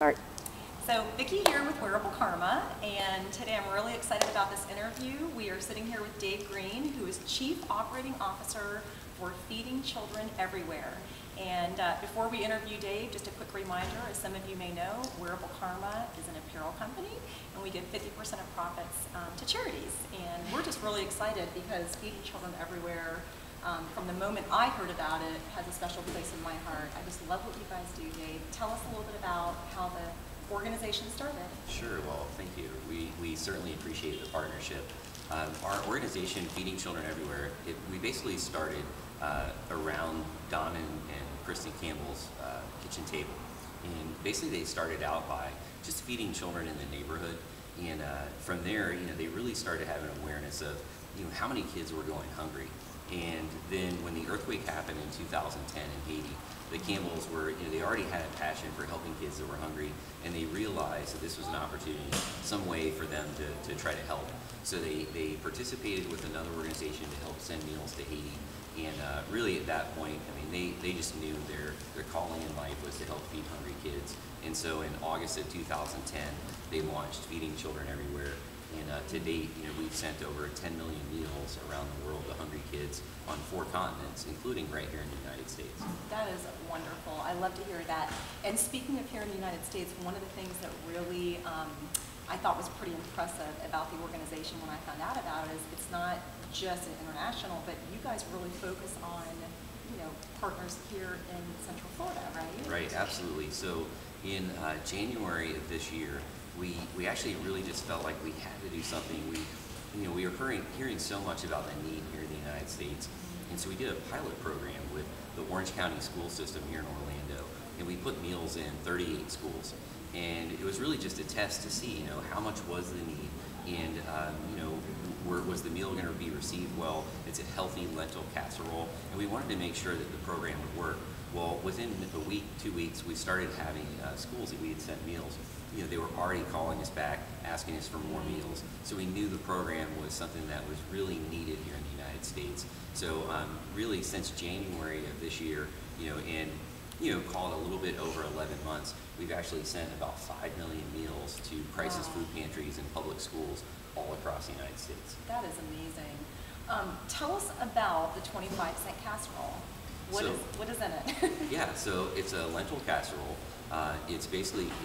Art. So Vicki here with Wearable Karma, and today I'm really excited about this interview. We are sitting here with Dave Green, who is Chief Operating Officer for Feeding Children Everywhere. And before we interview Dave, just a quick reminder, as some of you may know, Wearable Karma is an apparel company, and we give 50% of profits to charities. And we're just really excited because Feeding Children Everywhere, from the moment I heard about it, has a special place in my heart. I just love what you guys do, Dave. Tell us a little bit about how the organization started. Sure, well, thank you. We certainly appreciate the partnership. Our organization, Feeding Children Everywhere, we basically started around Don and Kristen Campbell's kitchen table. And basically they started out by just feeding children in the neighborhood. And from there, they really started having awareness of, how many kids were going hungry. And then when the earthquake happened in 2010 in Haiti, the Campbells were, they already had a passion for helping kids that were hungry, and they realized that this was an opportunity, some way for them to try to help. So they participated with another organization to help send meals to Haiti. And really at that point, they just knew their calling in life was to help feed hungry kids. And so in August of 2010, they launched Feeding Children Everywhere. And to date, we've sent over 10 million meals around the world to hungry kids on 4 continents, including right here in the United States. That is wonderful. I love to hear that. And speaking of here in the United States, one of the things that really I thought was pretty impressive about the organization when I found out about it is it's not just an international, but you guys really focus on partners here in Central Florida, right? Right, absolutely. So in January of this year, we actually really just felt like we had to do something. We were hearing so much about the need here in the United States, and so we did a pilot program with the Orange County school system here in Orlando, and we put meals in 38 schools, and it was really just a test to see, how much was the need, and was the meal going to be received well? It's a healthy lentil casserole, and we wanted to make sure that the program would work. Well, within a week, 2 weeks, we started having schools that we had sent meals. They were already calling us back, asking us for more meals. So we knew the program was something that was really needed here in the United States. So really since January of this year, called a little bit over 11 months, we've actually sent about 5 million meals to crisis food pantries and public schools all across the United States. That is amazing. Tell us about the 25-cent casserole. What is in it? Yeah, so it's a lentil casserole. It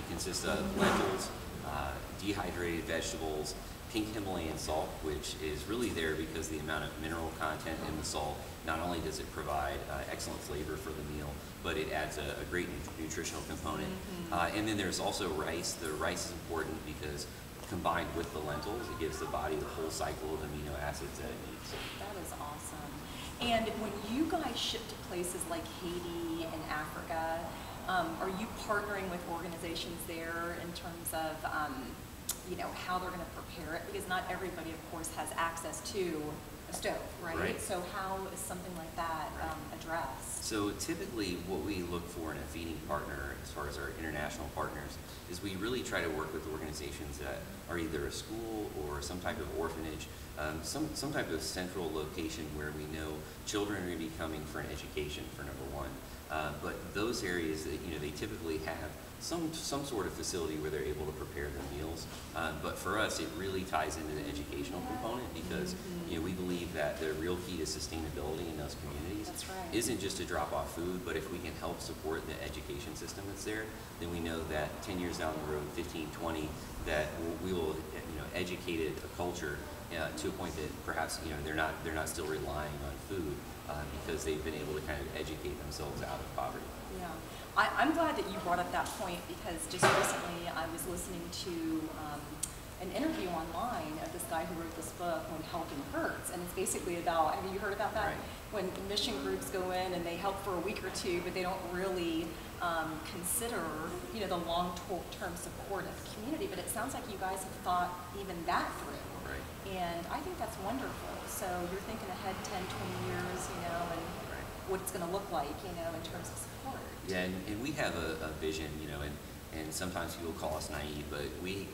consists of lentils, dehydrated vegetables, pink Himalayan salt, which is really there because the amount of mineral content in the salt, not only does it provide excellent flavor for the meal, but it adds a great nutritional component. And then there's also rice. The rice is important because combined with the lentils, it gives the body the whole cycle of amino acids that it needs. That is awesome. And when you guys ship to places like Haiti and Africa, are you partnering with organizations there in terms of how they're going to prepare it? Because not everybody, of course, has access to a stove, right? So how is something like that addressed? So typically what we look for in a feeding partner, as far as our international partners, is we really try to work with organizations that are either a school or some type of orphanage, some type of central location where we know children are going to be coming for an education, for number one. But those areas that they typically have some sort of facility where they're able to prepare their meals. But for us, it really ties into the educational component because we believe that the real key to sustainability in those communities isn't just to drop off food, but if we can help support the education system that's there, then we know that 10 years down the road, 15, 20, that we will educate a culture to a point that perhaps they're not still relying on food because they've been able to kind of educate themselves out of poverty. Yeah, I'm glad that you brought up that point because just recently I was listening to an interview online of this guy who wrote this book, When Helping Hurts, and it's basically about, have you heard about that? Right. When mission groups go in and they help for a week or two, but they don't really consider, the long-term support of the community. But it sounds like you guys have thought even that through. Right. And I think that's wonderful. So you're thinking ahead 10, 20 years, and what it's going to look like, in terms of support. Yeah, and we have a vision, and sometimes people call us naive, but we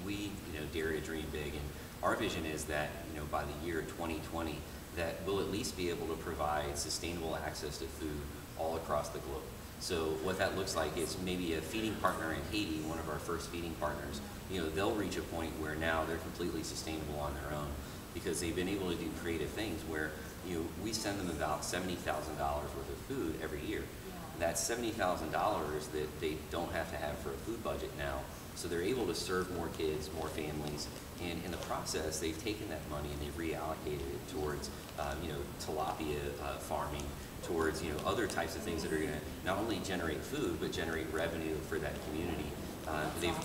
dare to dream big. And our vision is that, by the year 2020, that we'll at least be able to provide sustainable access to food all across the globe. So what that looks like is maybe a feeding partner in Haiti, one of our first feeding partners, they'll reach a point where now they're completely sustainable on their own because they've been able to do creative things where, we send them about $70,000 worth of food every year. That's $70,000 that they don't have to have for a food budget now. So they're able to serve more kids, more families, and in the process, they've taken that money and they've reallocated it towards, tilapia farming, towards, other types of things that are going to not only generate food, but generate revenue for that community.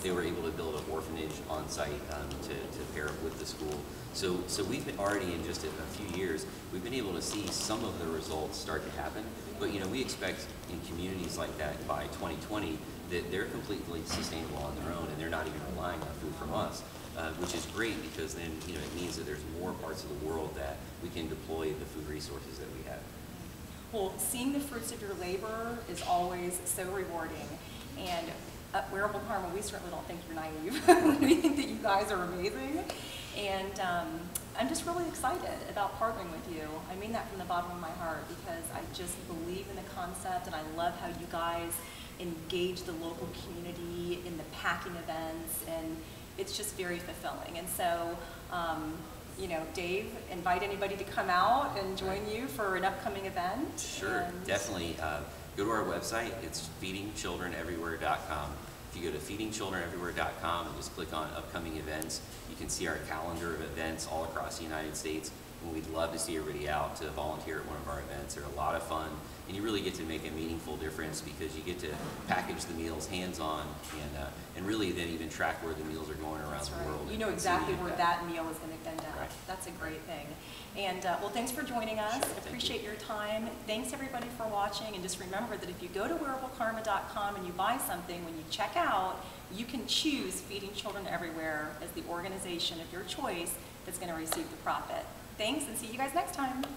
They were able to build an orphanage on site to pair up with the school. So we've been already in just a few years, we've been able to see some of the results start to happen. But we expect in communities like that by 2020 that they're completely sustainable on their own and they're not even relying on food from us, which is great because then it means that there's more parts of the world that we can deploy the food resources that we have. Well, seeing the fruits of your labor is always so rewarding. And at Wearable Karma, we certainly don't think you're naive. We think that you guys are amazing. And I'm just really excited about partnering with you. I mean that from the bottom of my heart because I just believe in the concept and I love how you guys engage the local community in the packing events, and it's just very fulfilling. And so, Dave, invite anybody to come out and join you for an upcoming event. Sure, definitely. Go to our website. It's feedingchildreneverywhere.com. If you go to feedingchildreneverywhere.com and just click on upcoming events, you can see our calendar of events all across the United States. And we'd love to see everybody out to volunteer at one of our events. They're a lot of fun, and you really get to make a meaningful difference because you get to package the meals hands-on and really then even track where the meals are going around the world. You know exactly where that meal is going to end up. Right. That's a great thing. And well, thanks for joining us. Sure, appreciate your time. Thanks everybody for watching. And just remember that if you go to wearablekarma.com and you buy something, when you check out, you can choose Feeding Children Everywhere as the organization of your choice that's going to receive the profit. Thanks, and see you guys next time.